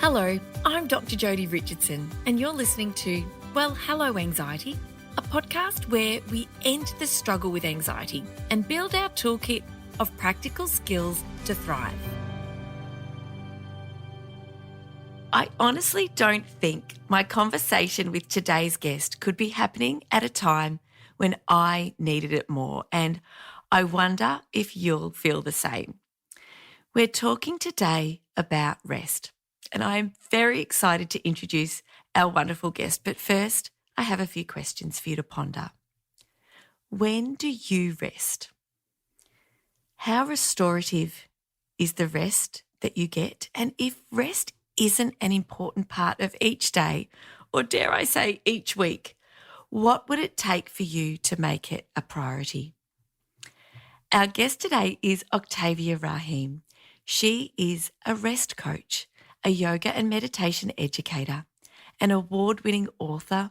Hello, I'm Dr. Jodie Richardson, and you're listening to Well, Hello Anxiety, a podcast where we end the struggle with anxiety and build our toolkit of practical skills to thrive. I honestly don't think my conversation with today's guest could be happening at a time when I needed it more, and I wonder if you'll feel the same. We're talking today about rest, and I'm very excited to introduce our wonderful guest. But first, I have a few questions for you to ponder. When do you rest? How restorative is the rest that you get? And if rest isn't an important part of each day, or dare I say each week, what would it take for you to make it a priority? Our guest today is Octavia Raheem. She is a rest coach, a yoga and meditation educator, an award-winning author,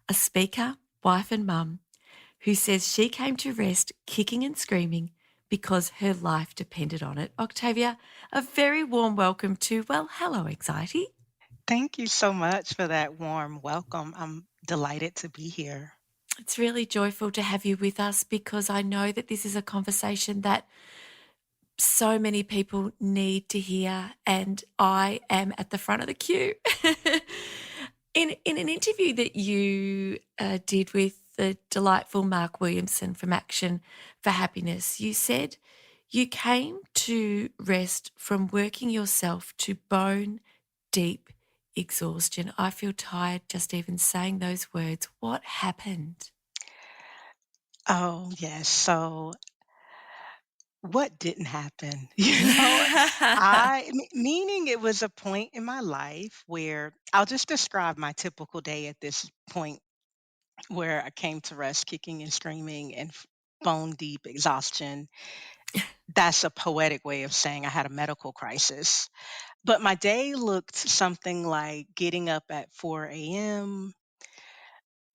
a speaker, wife and mum, who says she came to rest kicking and screaming because her life depended on it. Octavia, a very warm welcome to Well, Hello Anxiety. Thank you so much for that warm welcome. I'm delighted to be here. It's really joyful to have you with us because I know that this is a conversation that so many people need to hear, and I am at the front of the queue. In an interview that you did with the delightful Mark Williamson from Action for Happiness, you said you came to rest from working yourself to bone deep exhaustion. I feel tired just even saying those words. What happened? Oh, yes. So, what didn't happen? Meaning it was a point in my life where I'll just describe my typical day at this point where I came to rest kicking and screaming and bone deep exhaustion. That's a poetic way of saying I had a medical crisis. But my day looked something like getting up at 4 a.m.,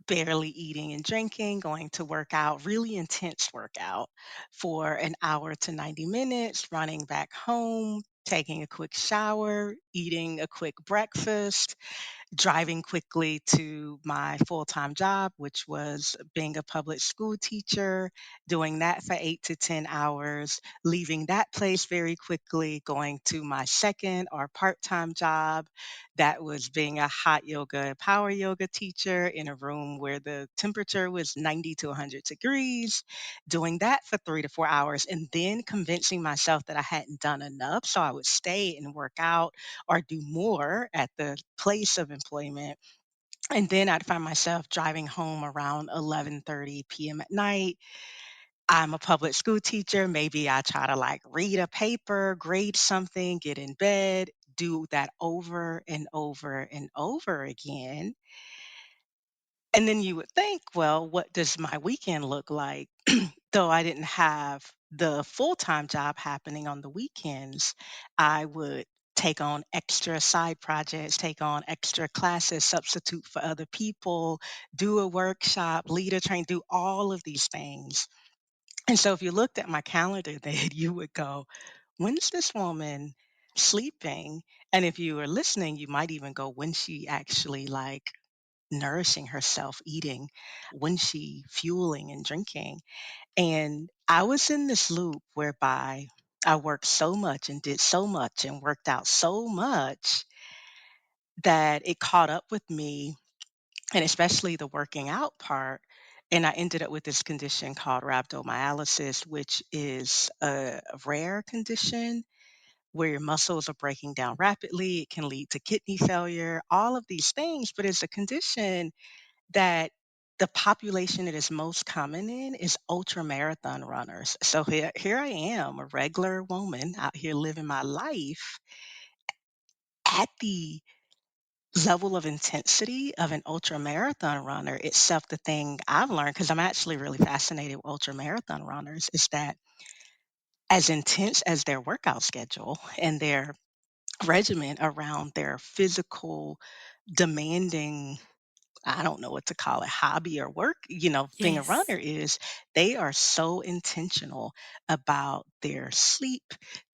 barely eating and drinking, going to work out, really intense workout for an hour to 90 minutes, running back home, taking a quick shower, eating a quick breakfast, driving quickly to my full-time job, which was being a public school teacher, doing that for 8 to 10 hours, leaving that place very quickly, going to my second or part-time job. That was being a hot yoga, power yoga teacher in a room where the temperature was 90 to 100 degrees, doing that for 3 to 4 hours, and then convincing myself that I hadn't done enough. So I would stay and work out or do more at the place of employment. And then I'd find myself driving home around 11:30 p.m. at night. I'm a public school teacher. Maybe I try to like read a paper, grade something, get in bed, do that over and over and over again. And then you would think, well, what does my weekend look like? Though I didn't have the full-time job happening on the weekends, I would take on extra side projects, take on extra classes, substitute for other people, do a workshop, lead a train, do all of these things. And so if you looked at my calendar then you would go, when's this woman sleeping? And if you were listening, you might even go, when's she actually like nourishing herself, eating? When's she fueling and drinking? And I was in this loop whereby I worked so much and did so much and worked out so much that it caught up with me, and especially the working out part. And I ended up with this condition called rhabdomyolysis, which is a rare condition where your muscles are breaking down rapidly. It can lead to kidney failure, all of these things, but it's a condition that the population it is most common in is ultra marathon runners. So here I am, a regular woman out here living my life at the level of intensity of an ultra marathon runner itself. The thing I've learned, because I'm actually really fascinated with ultra marathon runners, is that as intense as their workout schedule and their regimen around their physical demanding I don't know what to call it, hobby or work, being a Yes. runner is they are so intentional about their sleep,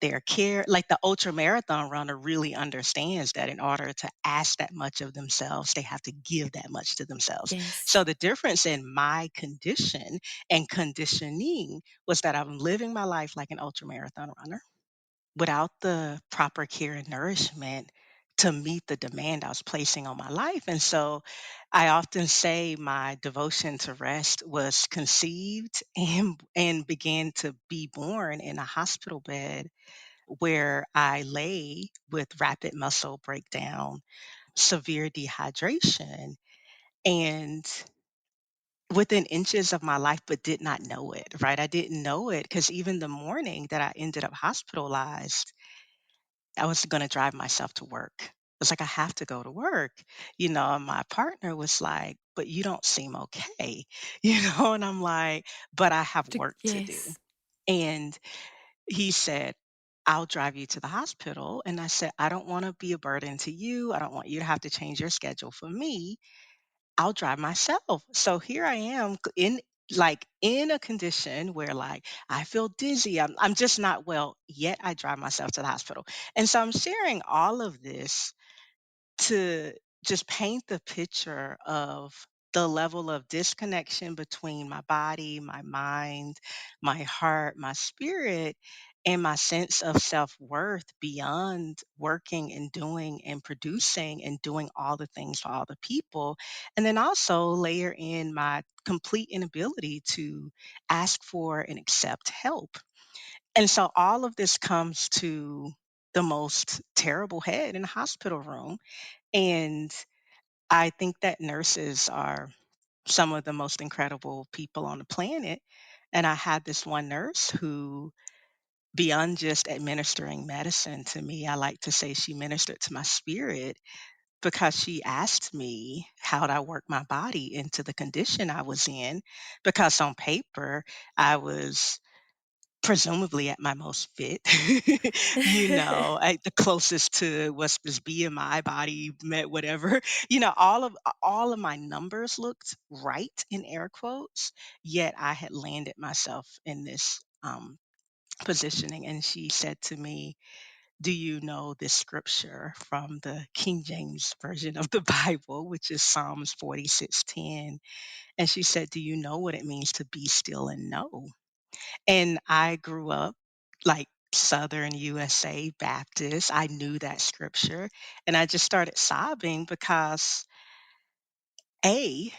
their care. Like the ultra marathon runner really understands that in order to ask that much of themselves, they have to give that much to themselves. So Yes. the difference in my condition and conditioning was that I'm living my life like an ultra marathon runner without the proper care and nourishment to meet the demand I was placing on my life. And so I often say my devotion to rest was conceived and began to be born in a hospital bed where I lay with rapid muscle breakdown, severe dehydration, and within inches of my life, but did not know it, right? I didn't know it because even the morning that I ended up hospitalized, I was gonna drive myself to work. It's like, "I have to go to work," and my partner was like, "But you don't seem okay," and I'm like, "But I have work to do." Yes. And he said, "I'll drive you to the hospital," and I said, "I don't wanna be a burden to you. I don't want you to have to change your schedule for me. I'll drive myself." So here I am in a condition where like I feel dizzy. I'm just not well, yet I drive myself to the hospital. And so I'm sharing all of this to just paint the picture of the level of disconnection between my body, my mind, my heart, my spirit, and my sense of self worth beyond working and doing and producing and doing all the things for all the people. And then also layer in my complete inability to ask for and accept help. And so all of this comes to the most terrible head in the hospital room, and I think that nurses are some of the most incredible people on the planet. And I had this one nurse who, beyond just administering medicine to me, I like to say she ministered to my spirit because she asked me how'd I work my body into the condition I was in. Because on paper, I was presumably at my most fit, the closest to what's this BMI body met whatever, all of my numbers looked right in air quotes, yet I had landed myself in this positioning. And she said to me, "Do you know this scripture from the King James version of the Bible, which is Psalms 46:10?" And she said, "Do you know what it means to be still and know?" And I grew up like Southern USA Baptist. I knew that scripture, and I just started sobbing because A,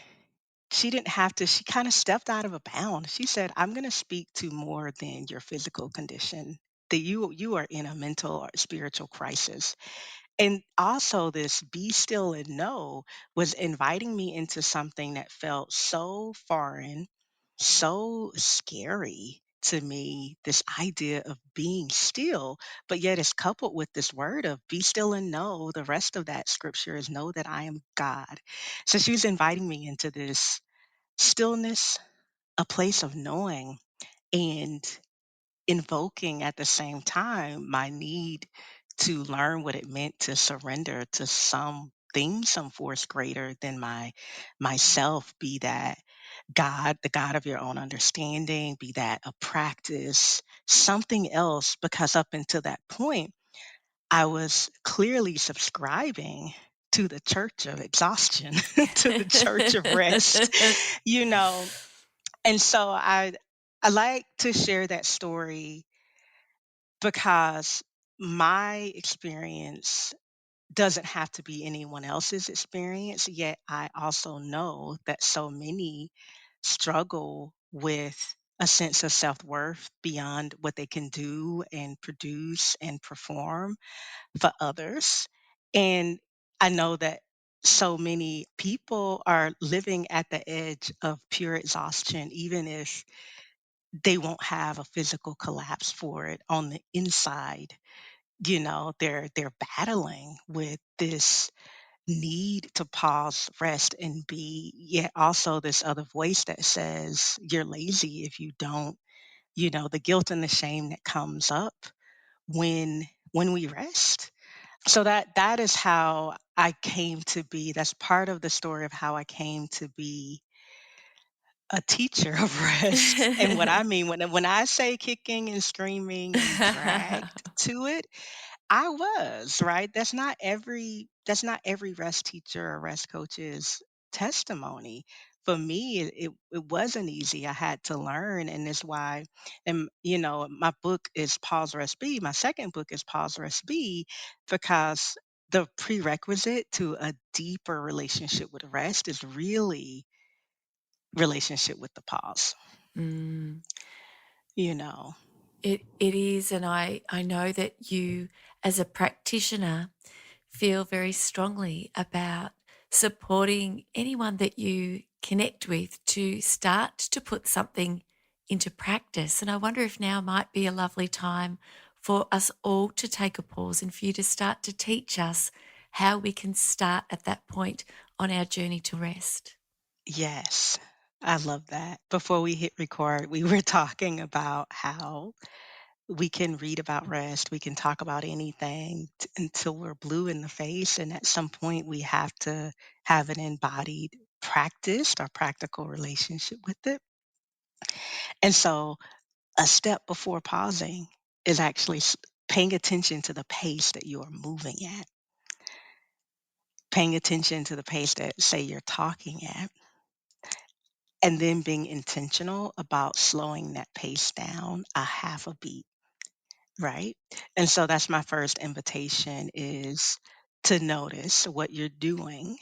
she didn't have to, she kind of stepped out of a bound. She said, "I'm going to speak to more than your physical condition. That you are in a mental or spiritual crisis." And also this be still and know was inviting me into something that felt so foreign, so scary to me, this idea of being still, but yet it's coupled with this word of be still and know. The rest of that scripture is know that I am God. So she was inviting me into this stillness, a place of knowing, and invoking at the same time my need to learn what it meant to surrender to something, some force greater than myself, be that God, the God of your own understanding, be that a practice, something else, because up until that point, I was clearly subscribing to the church of exhaustion, to the church of rest, you know. And so I like to share that story because my experience doesn't have to be anyone else's experience, yet I also know that so many struggle with a sense of self-worth beyond what they can do and produce and perform for others. And I know that so many people are living at the edge of pure exhaustion, even if they won't have a physical collapse for it on the inside. They're battling with this need to pause, rest, and be, yet also this other voice that says you're lazy if you don't, the guilt and the shame that comes up when we rest. So that is how I came to be. That's part of the story of how I came to be a teacher of rest. And what I mean when I say kicking and screaming and dragged to it, I was, right? That's not every rest teacher or rest coach's testimony. For me, it wasn't easy. I had to learn, and that's why, and my book is Pause Rest Be. My second book is Pause Rest Be, because the prerequisite to a deeper relationship with rest is really relationship with the pause. Mm. You know, It is, and I know that you, as a practitioner, feel very strongly about supporting anyone that you connect with to start to put something into practice. And I wonder if now might be a lovely time for us all to take a pause and for you to start to teach us how we can start at that point on our journey to rest. yes. I love that. Before we hit record, we were talking about how we can read about rest, we can talk about anything until we're blue in the face. And at some point, we have to have an embodied, practiced, or practical relationship with it. And so, a step before pausing is actually paying attention to the pace that you are moving at, paying attention to the pace that, say, you're talking at, and then being intentional about slowing that pace down a half a beat. Right? And so that's my first invitation, is to notice what you're doing,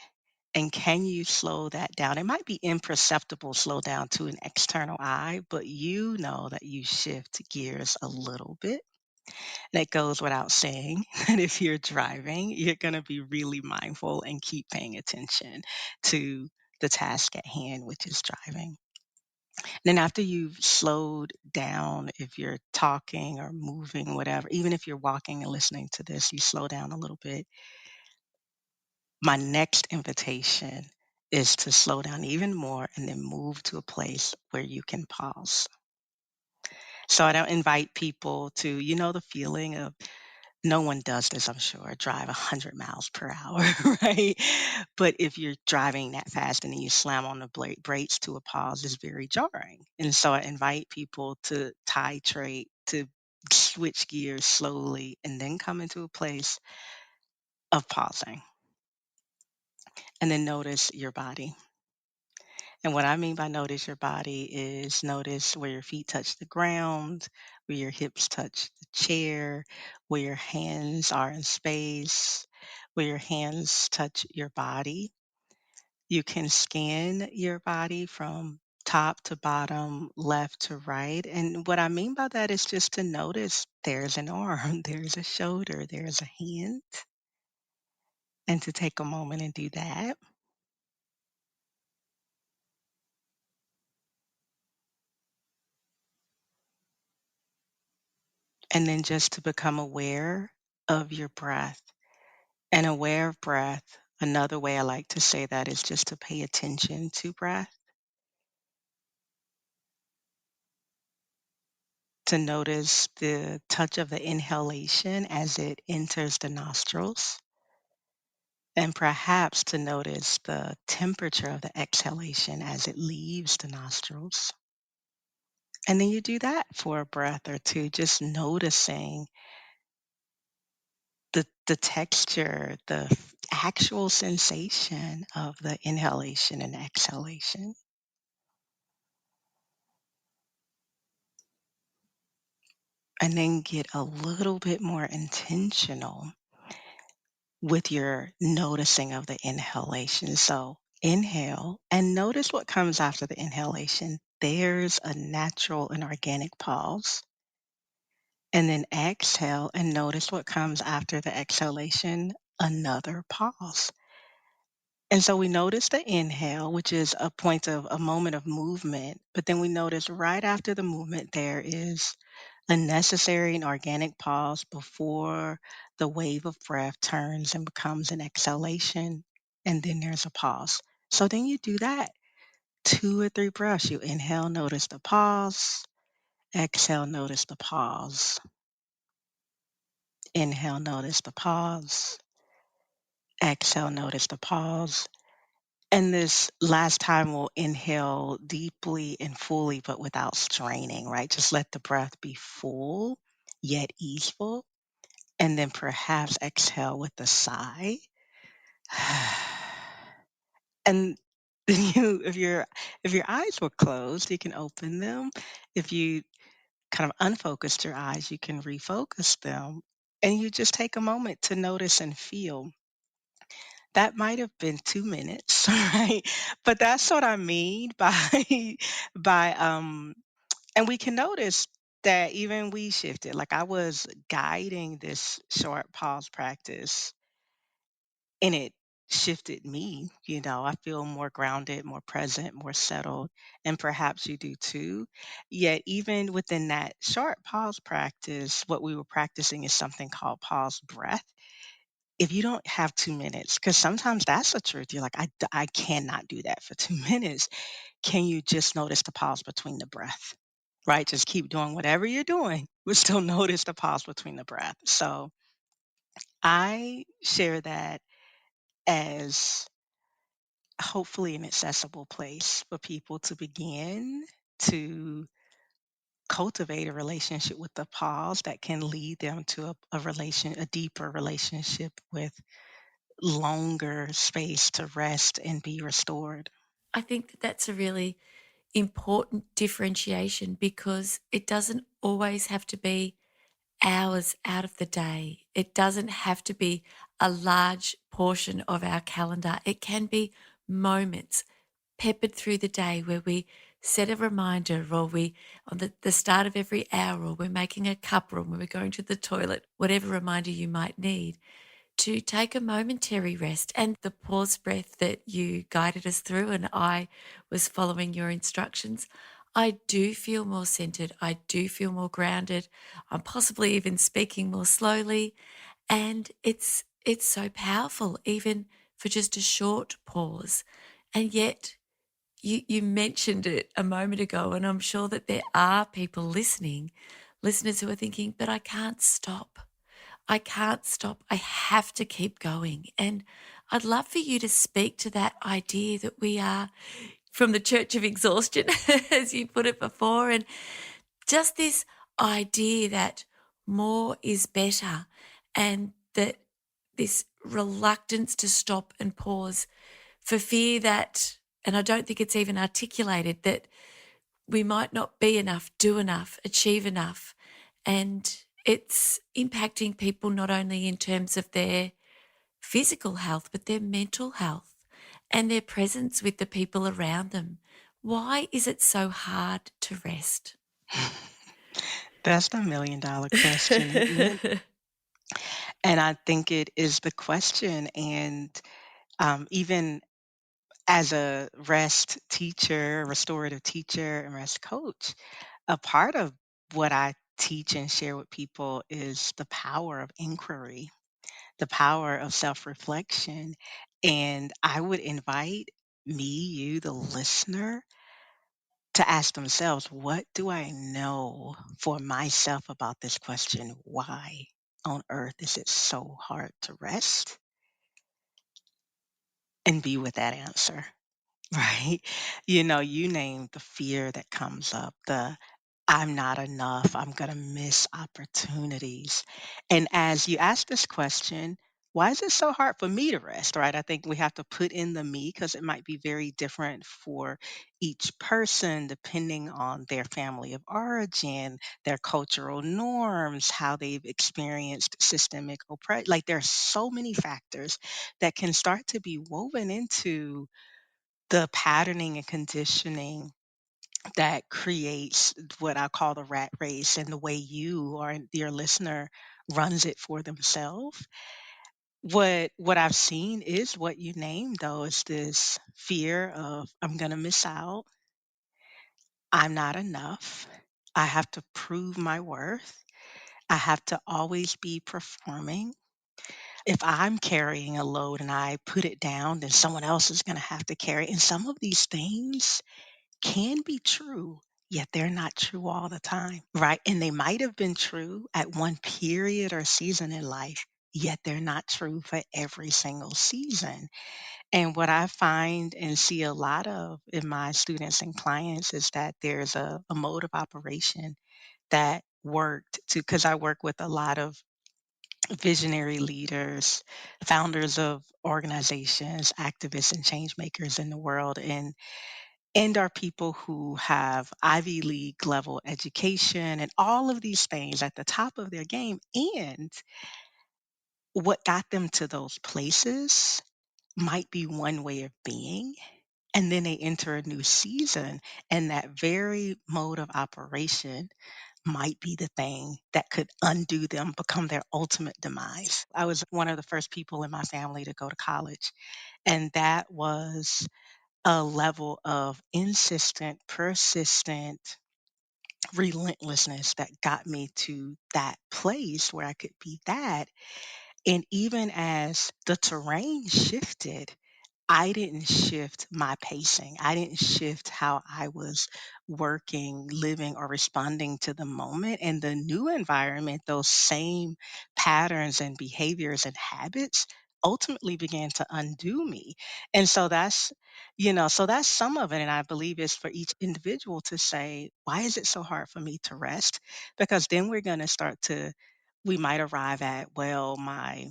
and can you slow that down? It might be imperceptible slow down to an external eye, but you know that you shift gears a little bit. That goes without saying that if you're driving, you're going to be really mindful and keep paying attention to the task at hand, which is driving. Then after you've slowed down, if you're talking or moving, whatever, even if you're walking and listening to this, you slow down a little bit. My next invitation is to slow down even more and then move to a place where you can pause. So I don't invite people to, the feeling of, no one does this, I'm sure, drive 100 miles per hour, right? But if you're driving that fast and then you slam on the brakes to a pause, it's very jarring. And so I invite people to titrate, to switch gears slowly, and then come into a place of pausing. And then notice your body. And what I mean by notice your body is notice where your feet touch the ground, where your hips touch the chair, where your hands are in space, where your hands touch your body. You can scan your body from top to bottom, left to right. And what I mean by that is just to notice there's an arm, there's a shoulder, there's a hand, and to take a moment and do that. And then just to become aware of your breath. And aware of breath, another way I like to say that is just to pay attention to breath, to notice the touch of the inhalation as it enters the nostrils, and perhaps to notice the temperature of the exhalation as it leaves the nostrils. And then you do that for a breath or two, just noticing the texture, the actual sensation of the inhalation and exhalation. And then get a little bit more intentional with your noticing of the inhalation. So inhale and notice what comes after the inhalation. There's a natural and organic pause. And then exhale and notice what comes after the exhalation, another pause. And so we notice the inhale, which is a moment of movement, but then we notice right after the movement there is a necessary and organic pause before the wave of breath turns and becomes an exhalation, and then there's a pause. So then you do that 2 or 3 breaths. You inhale, notice the pause, exhale, notice the pause. Inhale, notice the pause. Exhale, notice the pause. And this last time we'll inhale deeply and fully, but without straining, right? Just let the breath be full, yet easeful. And then perhaps exhale with a sigh. And if your eyes were closed, you can open them. If you kind of unfocused your eyes, you can refocus them. And you just take a moment to notice and feel. That might have been 2 minutes, right? But that's what I mean by by and we can notice that even we shifted. Like, I was guiding this short pause practice, and it shifted me. I feel more grounded, more present, more settled, and perhaps you do too. Yet even within that short pause practice, what we were practicing is something called pause breath. If you don't have 2 minutes, because sometimes that's the truth, you're like, I cannot do that for 2 minutes. Can you just notice the pause between the breath, right? Just keep doing whatever you're doing, but still notice the pause between the breath. So I share that as hopefully an accessible place for people to begin to cultivate a relationship with the pause that can lead them to a deeper relationship with longer space to rest and be restored. I think that that's a really important differentiation because it doesn't always have to be hours out of the day. It doesn't have to be a large portion of our calendar. It can be moments peppered through the day where we set a reminder or we on the start of every hour or we're making a cup or when we're going to the toilet, whatever reminder you might need to take a momentary rest. And the pause breath that you guided us through, and I was following your instructions, I do feel more centered. I do feel more grounded. I'm possibly even speaking more slowly. And it's so powerful, even for just a short pause. And yet you mentioned it a moment ago, and I'm sure that there are people listening, listeners who are thinking, but I can't stop. I can't stop. I have to keep going. And I'd love for you to speak to that idea that we are from the Church of Exhaustion, as you put it before, and just this idea that more is better and that this reluctance to stop and pause for fear that, and I don't think it's even articulated, that we might not be enough, do enough, achieve enough. And it's impacting people not only in terms of their physical health, but their mental health and their presence with the people around them. Why is it so hard to rest? That's the $1,000,000 question, isn't it? And I think it is the question. And even as a rest teacher, restorative teacher, and rest coach, a part of what I teach and share with people is the power of inquiry, the power of self reflection. And I would invite me, you, the listener, to ask themselves, what do I know for myself about this question? Why on earth is it so hard to rest? And be with that answer. Right? You name the fear that comes up, the I'm not enough, I'm going to miss opportunities. And as you ask this question, why is it so hard for me to rest? Right? I think we have to put in the me because it might be very different for each person depending on their family of origin, their cultural norms, how they've experienced systemic oppression. Like, there are so many factors that can start to be woven into the patterning and conditioning that creates what I call the rat race, and the way you or your listener runs it for themselves. What I've seen is what you named, though, is this fear of I'm gonna miss out, I'm not enough, I have to prove my worth, I have to always be performing. If I'm carrying a load and I put it down, then someone else is gonna have to carry it. And some of these things can be true, yet they're not true all the time, right? And they might have been true at one period or season in life, yet they're not true for every single season. And what I find and see a lot of in my students and clients is that there's a mode of operation that worked to, because I work with a lot of visionary leaders, founders of organizations, activists, and change makers in the world. And are people who have Ivy League level education and all of these things at the top of their game. And what got them to those places might be one way of being. And then they enter a new season, and that very mode of operation might be the thing that could undo them, become their ultimate demise. I was one of the first people in my family to go to college, and that was a level of insistent, persistent relentlessness that got me to that place where I could be that. And even as the terrain shifted, I didn't shift my pacing. I didn't shift how I was working, living, or responding to the moment. And the new environment, those same patterns and behaviors and habits ultimately began to undo me. And so so that's some of it. And I believe it's for each individual to say, why is it so hard for me to rest? Because then we're going to we might arrive at, well, my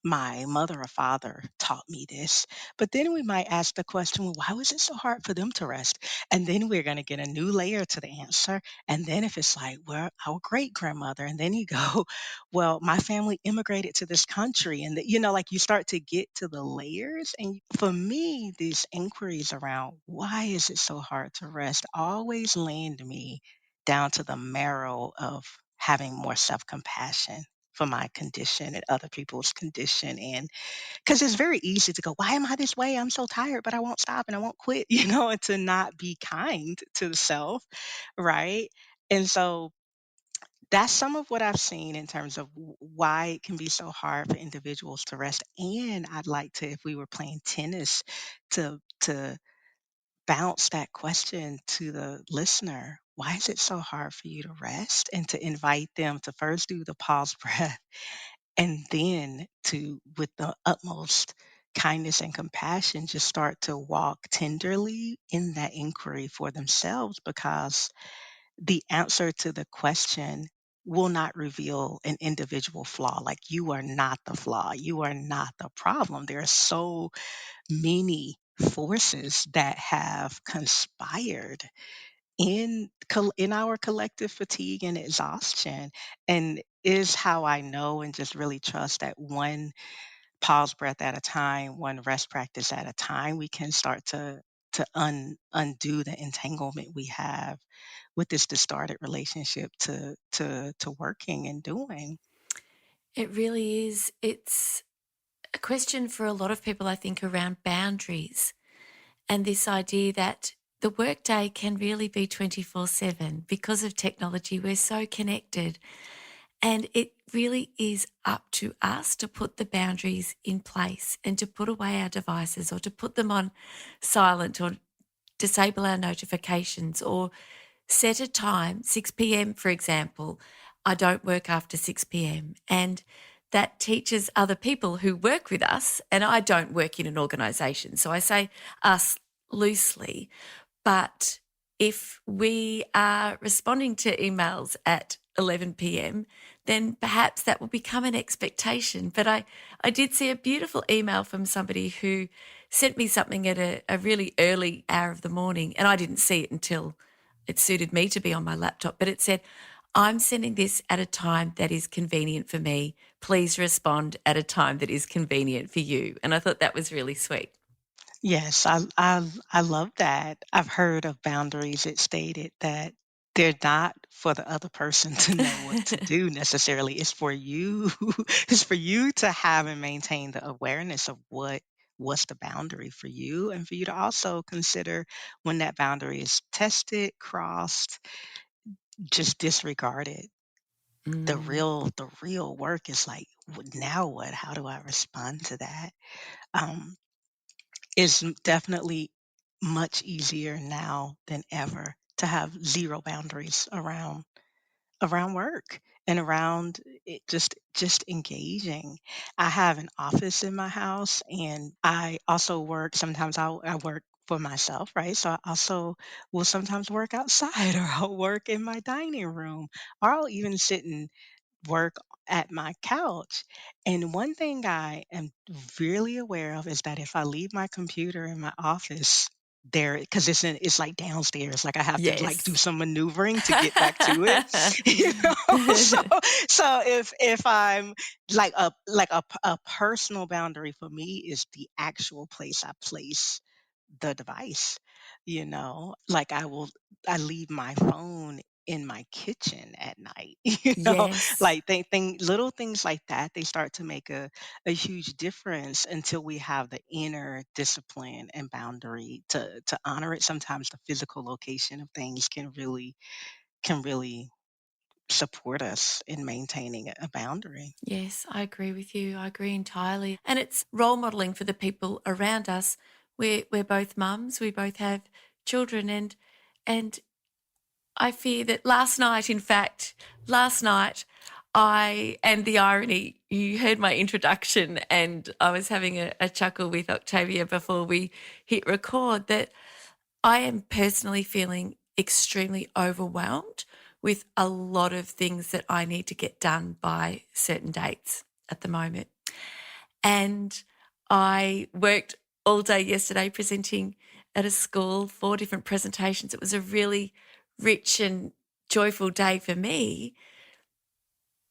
mother or father taught me this. But then we might ask the question, well, why was it so hard for them to rest? And then we're going to get a new layer to the answer. And then if it's like, well, our great grandmother, and then you go, well, my family immigrated to this country. And, like you start to get to the layers. And for me, these inquiries around why is it so hard to rest always land me down to the marrow of having more self compassion for my condition and other people's condition. And because it's very easy to go, why am I this way? I'm so tired, but I won't stop and I won't quit, and to not be kind to the self, right? And so that's some of what I've seen in terms of why it can be so hard for individuals to rest. And I'd like to, if we were playing tennis, to bounce that question to the listener. Why is it so hard for you to rest? And to invite them to first do the pause breath, and then to, with the utmost kindness and compassion, just start to walk tenderly in that inquiry for themselves, because the answer to the question will not reveal an individual flaw. Like, you are not the flaw, you are not the problem. There are so many forces that have conspired in our collective fatigue and exhaustion. And is how I know and just really trust that one pause breath at a time, one rest practice at a time, we can start to undo the entanglement we have with this distorted relationship to working and doing. It really is. It's a question for a lot of people, I think, around boundaries and this idea that the workday can really be 24/7 because of technology. We're so connected. And it really is up to us to put the boundaries in place and to put away our devices or to put them on silent or disable our notifications or set a time, 6 p.m., for example. I don't work after 6 p.m. And that teaches other people who work with us, and I don't work in an organization. So I say us loosely, but if we are responding to emails at 11 p.m., then perhaps that will become an expectation. But I did see a beautiful email from somebody who sent me something at a really early hour of the morning, and I didn't see it until it suited me to be on my laptop. But it said, I'm sending this at a time that is convenient for me. Please respond at a time that is convenient for you. And I thought that was really sweet. Yes, I love that. I've heard of boundaries that stated that they're not for the other person to know what to do necessarily. It's for you. It's for you to have and maintain the awareness of what's the boundary for you, and for you to also consider when that boundary is tested, crossed, just disregarded. Mm. The real work is like, now what? How do I respond to that? Is definitely much easier now than ever to have zero boundaries around work and around it, just engaging. I have an office in my house, and I also work. Sometimes I work for myself, right? So I also will sometimes work outside, or I'll work in my dining room, or I'll even sit and work at my couch. And one thing I am really aware of is that if I leave my computer in my office there, because it's like downstairs, like I have to like do Yes. some maneuvering to get back to it, you know. So if I'm like a personal boundary for me is the actual place I place the device, like I leave my phone in my kitchen at night, Yes. like they think little things like that, they start to make a huge difference until we have the inner discipline and boundary to honor it. Sometimes the physical location of things can really support us in maintaining a boundary. Yes, I agree with you. I agree entirely. And it's role modeling for the people around us. We're both mums. We both have children, and I fear that last night, and the irony, you heard my introduction, and I was having a chuckle with Octavia before we hit record, that I am personally feeling extremely overwhelmed with a lot of things that I need to get done by certain dates at the moment. And I worked all day yesterday presenting at a school, 4 different presentations. It was a really rich and joyful day for me,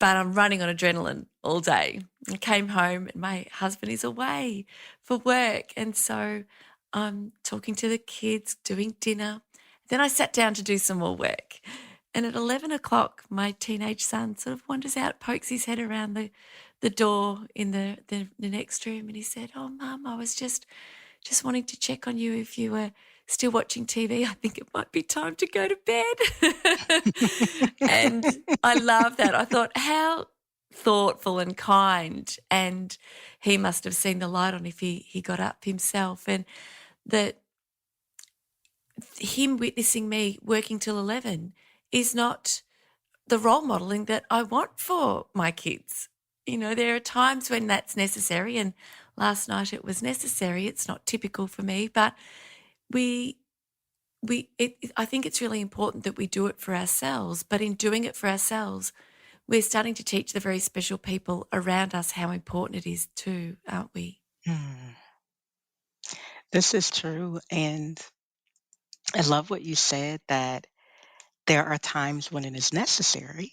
but I'm running on adrenaline all day. I came home and my husband is away for work. And so I'm talking to the kids, doing dinner. Then I sat down to do some more work. And at 11 o'clock, my teenage son sort of wanders out, pokes his head around the door in the next room. And he said, "Oh, Mum, I was just wanting to check on you if you were still watching TV. I think it might be time to go to bed." And I love that. I thought, how thoughtful and kind. And he must have seen the light on if he got up himself. And that him witnessing me working till 11 is not the role modeling that I want for my kids. There are times when that's necessary, and last night it was necessary. It's not typical for me, but we I think it's really important that we do it for ourselves, but in doing it for ourselves, we're starting to teach the very special people around us how important it is too, aren't we? Hmm. This is true. And I love what you said, that there are times when it is necessary,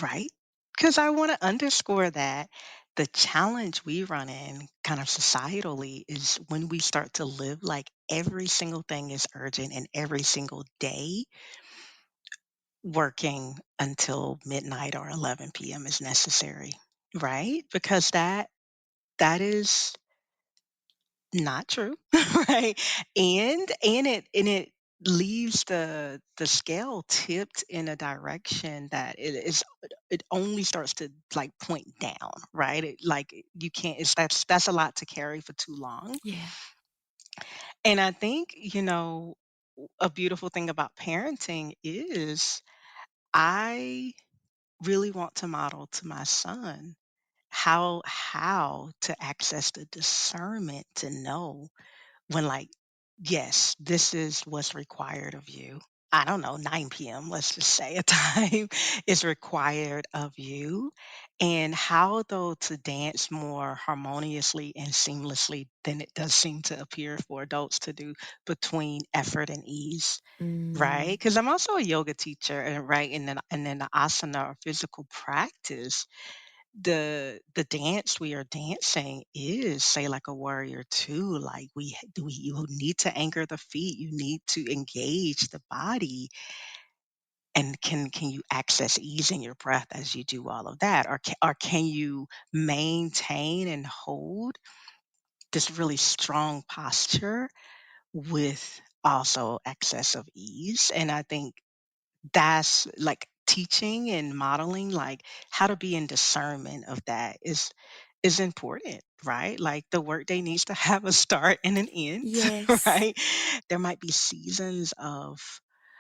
right? Because I want to underscore that the challenge we run in kind of societally is when we start to live like every single thing is urgent and every single day working until midnight or 11 p.m. is necessary, right? Because that is not true, right? And it leaves the scale tipped in a direction that it only starts to like point down, right? Like you can't it's that's a lot to carry for too long. Yeah. And I think, a beautiful thing about parenting is I really want to model to my son how to access the discernment to know when, like, yes, this is what's required of you. I don't know, 9 p.m., let's just say a time is required of you, and how, though, to dance more harmoniously and seamlessly than it does seem to appear for adults to do between effort and ease, right? Mm, Because I'm also a yoga teacher, and right, and then the asana or physical practice, the dance we are dancing is, say, like a warrior two. Like you need to anchor the feet, you need to engage the body, and can you access ease in your breath as you do all of that, or can you maintain and hold this really strong posture with also excess of ease? And I think that's like teaching and modeling, like how to be in discernment of that is important, right? Like the workday needs to have a start and an end, yes. right? There might be seasons of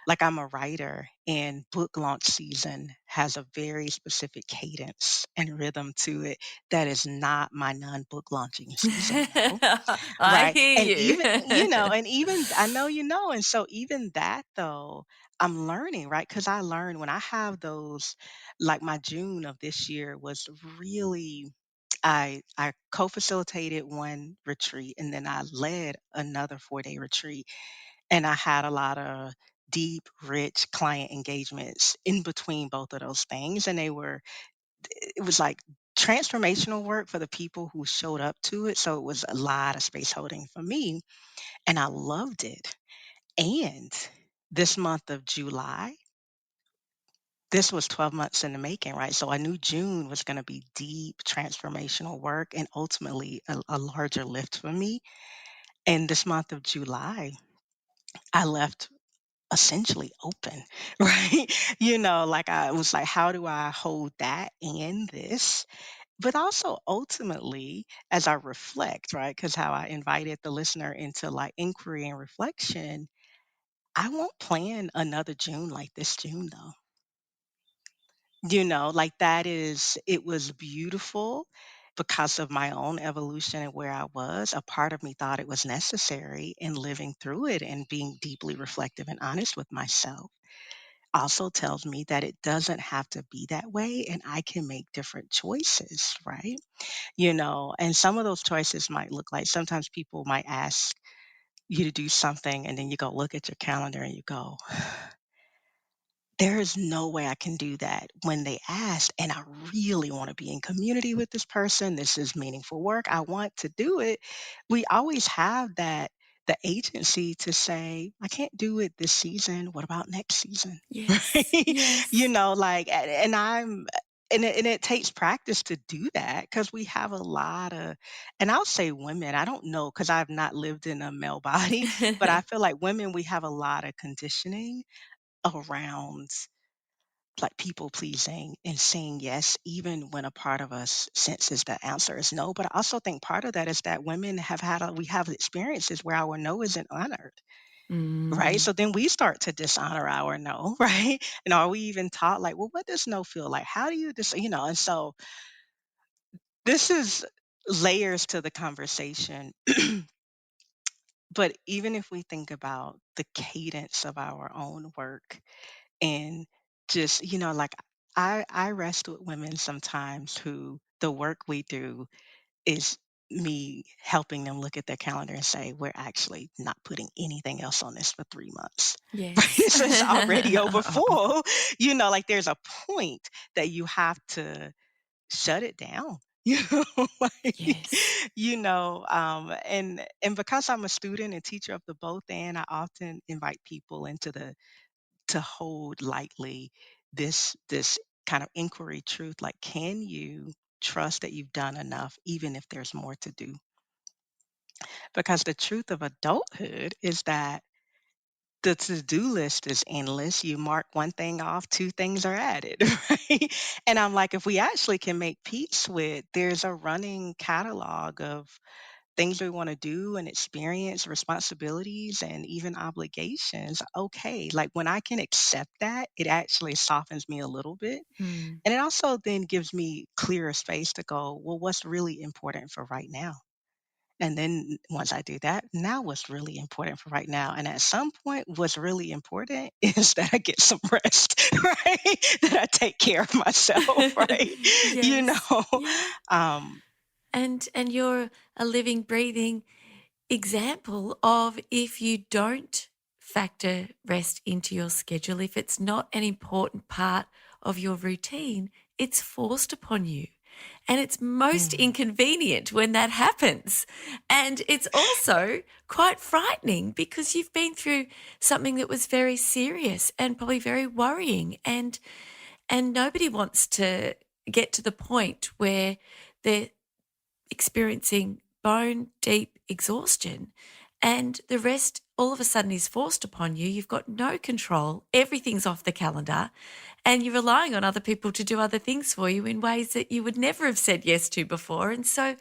Like, I'm a writer, and book launch season has a very specific cadence and rhythm to it that is not my non-book launching season, though. I Right, and hear even you. and even I know you know, and so even that though, I'm learning, right? Because I learned when I have those like my June of this year was really I co-facilitated one retreat, and then I led another 4-day retreat, and I had a lot of deep, rich client engagements in between both of those things, and it was like transformational work for the people who showed up to it, so it was a lot of space holding for me, and I loved it. And this month of July, this was 12 months in the making, right? So I knew June was going to be deep transformational work and ultimately a larger lift for me. And this month of July, I left essentially open, right? Like I was like, how do I hold that and this? But also ultimately, as I reflect, right? Because how I invited the listener into like inquiry and reflection, I won't plan another June like this June though. Like it was beautiful because of my own evolution and where I was. A part of me thought it was necessary in living through it and being deeply reflective and honest with myself. Also tells me that it doesn't have to be that way and I can make different choices, right? And some of those choices might look like sometimes people might ask you to do something and then you go look at your calendar and you go, there is no way I can do that when they asked, and I really want to be in community with this person. This is meaningful work. I want to do it. We always have the agency to say, I can't do it this season. What about next season? Yes, Right? yes. Like, and I'm, and it takes practice to do that because we have a lot of, and I'll say women, I don't know because I've not lived in a male body, but I feel like women, we have a lot of conditioning around like people pleasing and saying yes, even when a part of us senses the answer is no. But I also think part of that is that women we have experiences where our no isn't honored, right? Mm, So then we start to dishonor our no, right? And are we even taught like, well, what does no feel like? How do you and so this is layers to the conversation. But even if we think about the cadence of our own work, and just like I rest with women sometimes who the work we do is me helping them look at their calendar and say we're actually not putting anything else on this for 3 months. yes. Right, so it's already over full. Like there's a point that you have to shut it down. Like, Yes. and because I'm a student and teacher of the both, and I often invite people into the to hold lightly this kind of inquiry truth, like can you trust that you've done enough even if there's more to do? Because the truth of adulthood is that the to-do list is endless. You mark one thing off, two things are added, right? And I'm like, if we actually can make peace with, there's a running catalog of things we want to do and experience, responsibilities, and even obligations. Okay, like when I can accept that, it actually softens me a little bit. Mm, And it also then gives me clearer space to go, well, what's really important for right now? And then once I do that, now what's really important for right now? And at some point, what's really important is that I get some rest, right? That I take care of myself, right? You know, yes. Yeah. um, And you're a living, breathing example of if you don't factor rest into your schedule, if it's not an important part of your routine, it's forced upon you. And it's most mm, inconvenient when that happens. And it's also quite frightening because you've been through something that was very serious and probably very worrying. And nobody wants to get to the point where they're experiencing bone deep exhaustion and the rest all of a sudden is forced upon you. You've got no control. Everything's off the calendar and you're relying on other people to do other things for you in ways that you would never have said yes to before. And so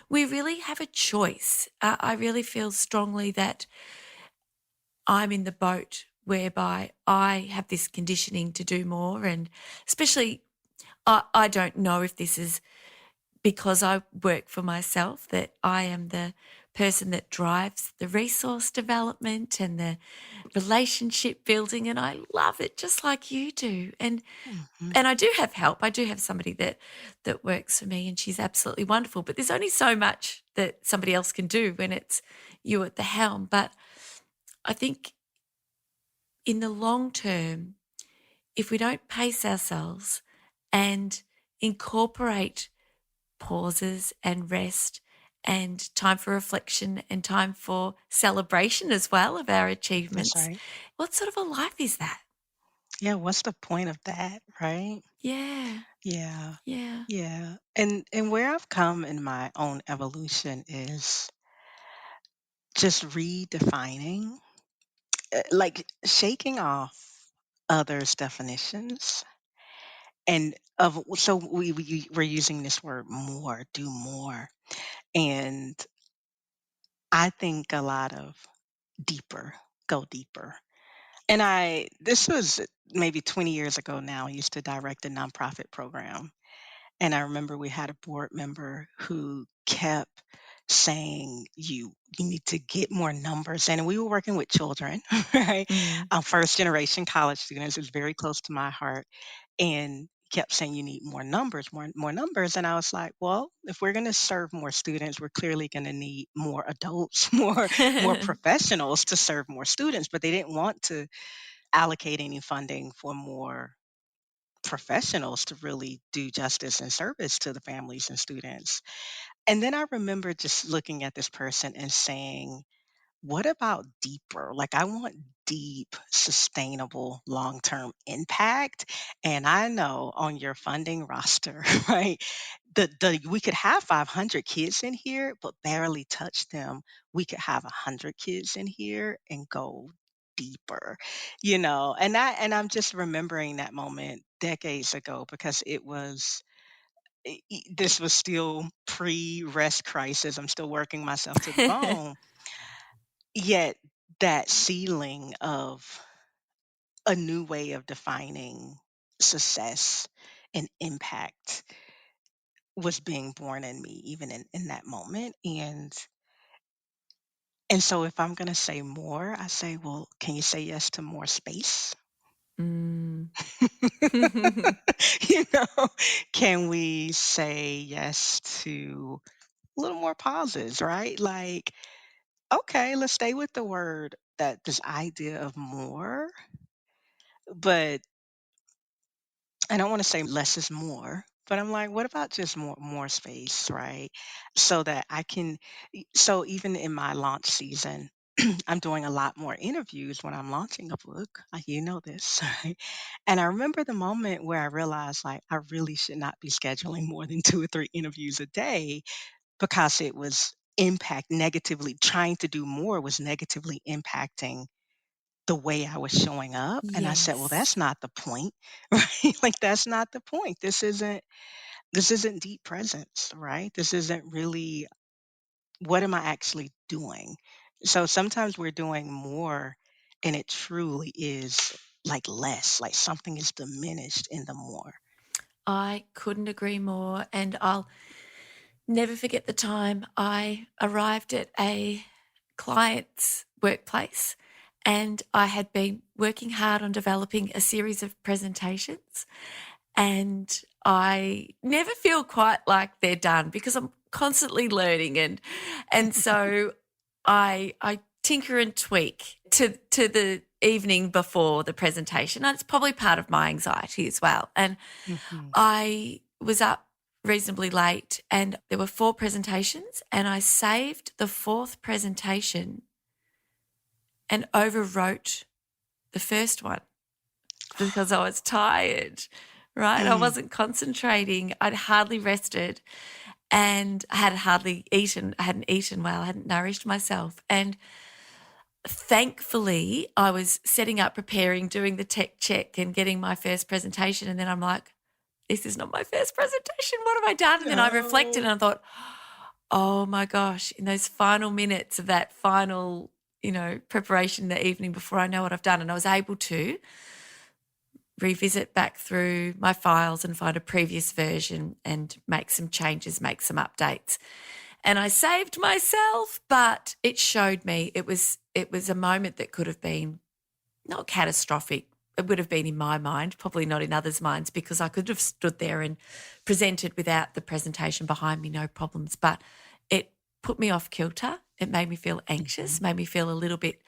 we really have a choice. I really feel strongly that I'm in the boat whereby I have this conditioning to do more. And especially, I don't know if this is because I work for myself, that I am the person that drives the resource development and the relationship building, and I love it just like you do. Mhm. And I do have help. I do have somebody that works for me, and she's absolutely wonderful. But there's only so much that somebody else can do when it's you at the helm. But I think in the long term, if we don't pace ourselves and incorporate pauses and rest and time for reflection and time for celebration as well of our That's achievements, right. what sort of a life is that? Yeah, what's the point of that, right? Yeah, Yeah. yeah. Yeah. And where I've come in my own evolution is just redefining, like shaking off others' definitions and of so we're using this word more, do more. And I think a lot of deeper, go deeper. And this was maybe 20 years ago now. I used to direct a nonprofit program. And I remember we had a board member who kept saying, you need to get more numbers. And we were working with children, right? Mm. First generation college students. It's very close to my heart. And he kept saying, you need more numbers, more numbers. And I was like, well, if we're going to serve more students, we're clearly going to need more adults, more professionals to serve more students. But they didn't want to allocate any funding for more professionals to really do justice and service to the families and students. And then I remember just looking at this person and saying, what about deeper? Like, I want deep, sustainable, long term impact. And I know on your funding roster, right? We could have 500 kids in here, but barely touch them. We could have 100 kids in here and go deeper, and I'm just remembering that moment decades ago because it was this was still pre-rest crisis. I'm still working myself to the bone. Yet that ceiling of a new way of defining success and impact was being born in me even in that moment. And so if I'm gonna say more, I say, well, can you say yes to more space? Mm. You know, can we say yes to a little more pauses, right? Like, okay, let's stay with the word that this idea of more, but I don't want to say less is more. But I'm like, what about just more space, right? So that I can so even in my launch season, I'm doing a lot more interviews when I'm launching a book. You know this, right? And I remember the moment where I realized like I really should not be scheduling more than 2 or 3 interviews a day because it was impact negatively trying to do more was negatively impacting the way I was showing up. And I said, well, that's Yes. not the point, right? Like that's not the point. This isn't deep presence, right? This isn't really what am I actually doing? So sometimes we're doing more and it truly is like less, like something is diminished in the more. I couldn't agree more. And I'll never forget the time I arrived at a client's workplace and I had been working hard on developing a series of presentations. And I never feel quite like they're done because I'm constantly learning and so I tinker and tweak to the evening before the presentation. And it's probably part of my anxiety as well. And Mhm. I was up reasonably late and there were 4 presentations and I saved the 4th presentation and overwrote the first one because I was tired, right? I Mm. wasn't concentrating. I'd hardly rested and I had hardly eaten. I hadn't eaten well. I hadn't nourished myself. And thankfully, I was setting up, preparing, doing the tech check and getting my first presentation. And then I'm like, this is not my first presentation. What have I done? And then I reflected No. and I thought, oh my gosh, in those final minutes of that final preparation the evening before I know what I've done. And I was able to revisit back through my files and find a previous version and make some changes, make some updates. And I saved myself, but it showed me it was a moment that could have been not catastrophic. It would have been in my mind, probably not in others' minds, because I could have stood there and presented without the presentation behind me, no problems. But it put me off kilter. It made me feel anxious, Mhm. made me feel a little bit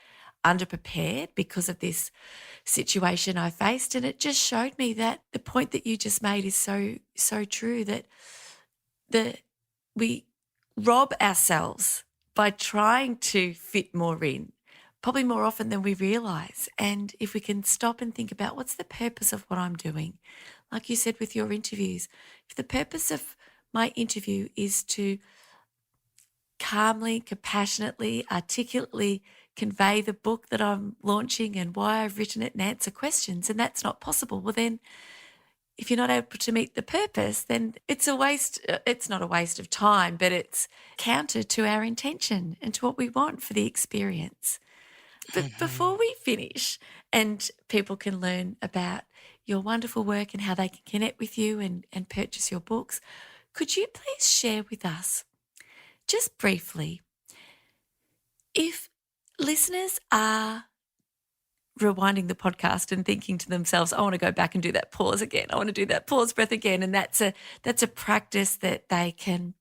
underprepared because of this situation I faced. And it just showed me that the point that you just made is so, so true, that the we rob ourselves by trying to fit more in, probably more often than we realize. And if we can stop and think about what's the purpose of what I'm doing, like you said with your interviews, if the purpose of my interview is to calmly, compassionately, articulately convey the book that I'm launching and why I've written it and answer questions, and that's not possible, well, then if you're not able to meet the purpose, then it's a waste. It's not a waste of time, but it's counter to our intention and to what we want for the experience. But Mhm. before we finish and people can learn about your wonderful work and how they can connect with you and purchase your books, could you please share with us, just briefly, if listeners are rewinding the podcast and thinking to themselves, I want to go back and do that pause again. I want to do that pause breath again. And that's a practice that they can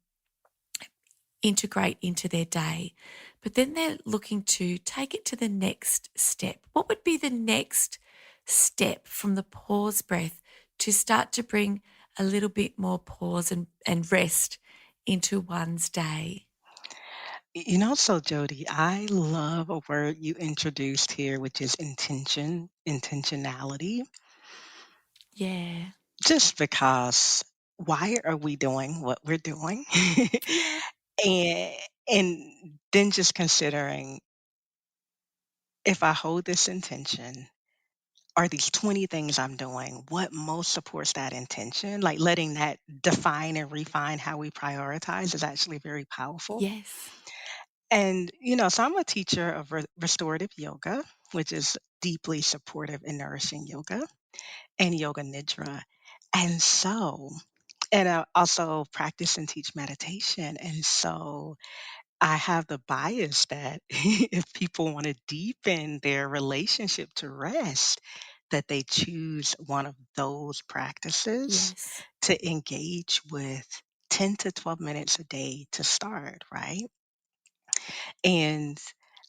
integrate into their day. But then they're looking to take it to the next step. What would be the next step from the pause breath to start to bring a little bit more pause and rest into one's day? So Jody, I love a word you introduced here, which is intentionality, Yeah. just because why are we doing what we're doing? Yeah. and and then just considering, if I hold this intention, are these 20 things I'm doing, what most supports that intention? Like letting that define and refine how we prioritize is actually very powerful. Yes. And, so I'm a teacher of restorative yoga, which is deeply supportive and nourishing yoga, and yoga nidra. And so, and I also practice and teach meditation. And so I have the bias that if people want to deepen their relationship to rest, that they choose one of those practices Yes. to engage with 10 to 12 minutes a day to start, right? And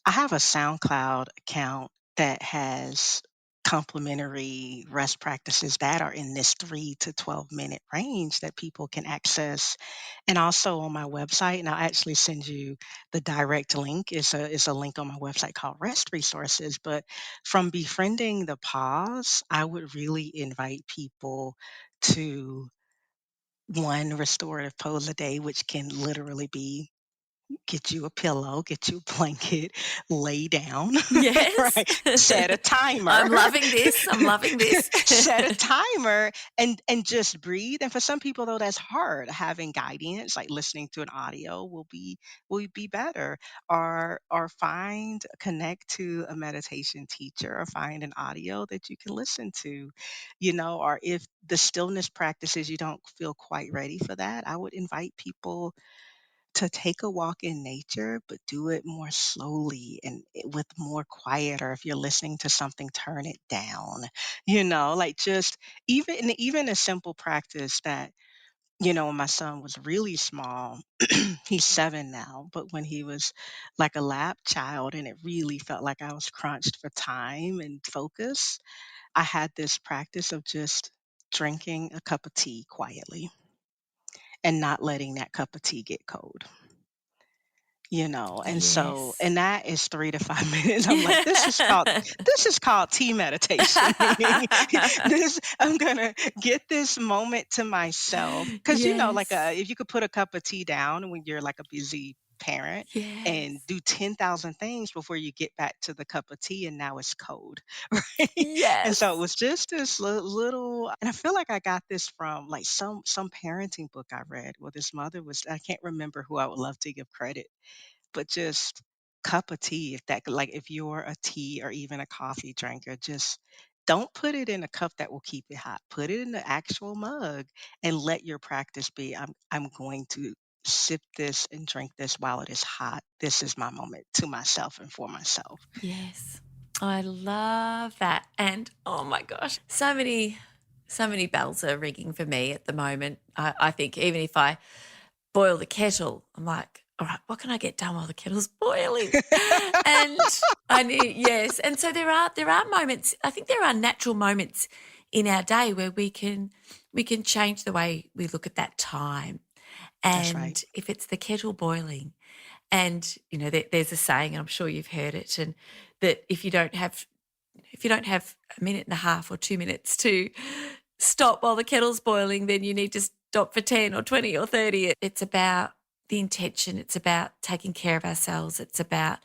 I have a SoundCloud account that has complimentary rest practices that are in this 3 to 12-minute range that people can access. And also on my website, and I'll actually send you the direct link, is a link on my website called Rest Resources. But from befriending the pause, I would really invite people to one restorative pose a day, which can literally be get you a pillow, get you a blanket, lay down, Yes. right? Set a timer. I'm loving this. I'm loving this. Set a timer and just breathe. And for some people though, that's hard. Having guidance, like listening to an audio will be better. Or connect to a meditation teacher or find an audio that you can listen to, or if the stillness practices you don't feel quite ready for that, I would invite people to take a walk in nature, but do it more slowly and with more quiet, or if you're listening to something, turn it down. Like just even a simple practice that, when my son was really small, he's 7 now, but when he was like a lab child and it really felt like I was crunched for time and focus, I had this practice of just drinking a cup of tea quietly and not letting that cup of tea get cold. And so Yes. and that is 3 to 5 minutes. I'm like, "This is called Yeah. this is called tea meditation," meaning this I'm gonna get this moment to myself. 'Cause, like, Yes. if you could put a cup of tea down when you're, like, a busy parent and Yes. do 10,000 things before you get back to the cup of tea, and now it's cold, right? And so it Yes. was just this little, and I feel like I got this from, like, some parenting book I read where this mother was, I can't remember who, I would love to give credit, but just cup of tea, if you're a tea or even a coffee drinker, just don't put it in a cup that will keep it hot. Put it in the actual mug and let your practice be, I'm going to sip this and drink this while it is hot. This is my moment to myself and for myself. Yes. I love that. And oh my gosh, so many bells are ringing for me at the moment. I think even if I boil the kettle, I'm like, all right, what can I get done while the kettle's boiling? And I need, yes. And so there are moments, I think there are natural moments in our day where we can change the way we look at that time. That's right. And if it's the kettle boiling, and there's a saying, and I'm sure you've heard it, and that if you don't have a minute and a half or 2 minutes to stop while the kettle's boiling, then you need to stop for 10 or 20 or 30. It's about the intention. It's about taking care of ourselves. It's about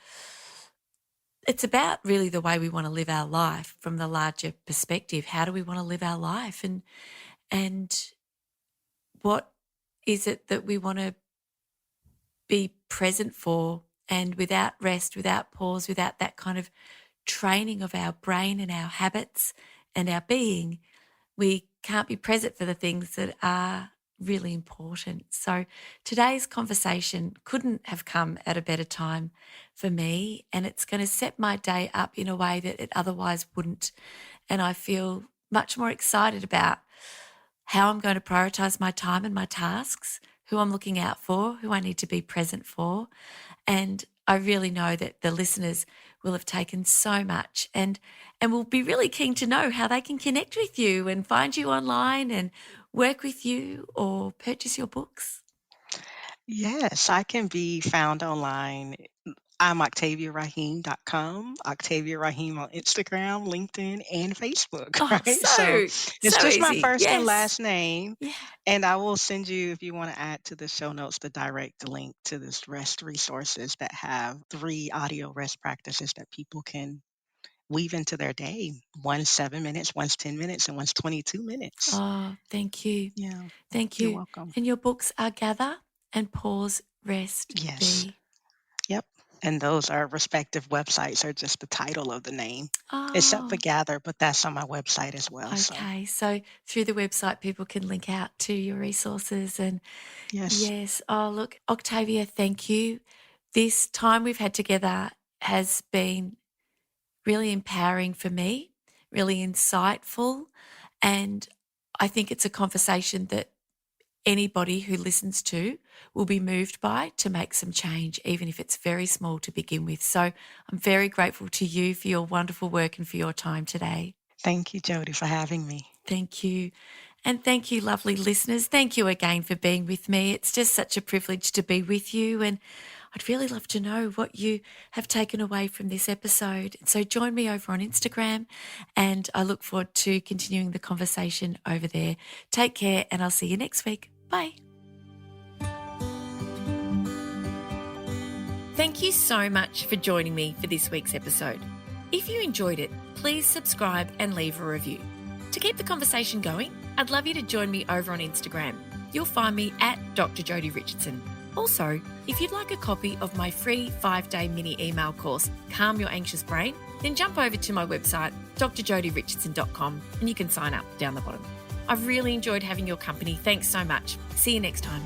really the way we want to live our life from the larger perspective. How do we want to live our life? And what is it that we want to be present for? And without rest, without pause, without that kind of training of our brain and our habits and our being, we can't be present for the things that are really important. So today's conversation couldn't have come at a better time for me, and it's going to set my day up in a way that it otherwise wouldn't. And I feel much more excited about how I'm going to prioritize my time and my tasks, who I'm looking out for, who I need to be present for. And I really know that the listeners will have taken so much and will be really keen to know how they can connect with you and find you online and work with you or purchase your books. Yes, I can be found online. I'm OctaviaRaheem.com, Octavia Raheem on Instagram, LinkedIn, and Facebook, Oh, right? So it's so just my easy. first and Yes. last name. Yeah. And I will send you, if you want to add to the show notes, the direct link to this rest resources that have 3 audio rest practices that people can weave into their day. One's 7 minutes, one's 10 minutes, and one's 22 minutes. Oh, thank you. Yeah, Thank you're you. welcome. And your books are Gather and Pause, Rest, Yes. Be. Yep. And those are respective websites are just the title of the name, except for Oh, Gather, but that's on my website as well. So okay. So through the website, people can link out to your resources. And yes, yes, oh, look, Octavia, thank you. This time we've had together has been really empowering for me, really insightful. And I think it's a conversation that anybody who listens to will be moved by to make some change, even if it's very small to begin with. So I'm very grateful to you for your wonderful work and for your time today. thank you, Jody, for having me. Thank you. And thank you, lovely listeners. Thank you again for being with me. It's just such a privilege to be with you. And I'd really love to know what you have taken away from this episode. So join me over on Instagram, and I look forward to continuing the conversation over there. Take care, and I'll see you next week. Bye. Thank you so much for joining me for this week's episode. If you enjoyed it, please subscribe and leave a review. To keep the conversation going, I'd love you to join me over on Instagram. You'll find me at Dr. Jody Richardson. Also, if you'd like a copy of my free 5-day mini email course, Calm Your Anxious Brain, then jump over to my website, drjodyrichandson.com, and you can sign up down the bottom. I've really enjoyed having your company. Thanks so much. See you next time.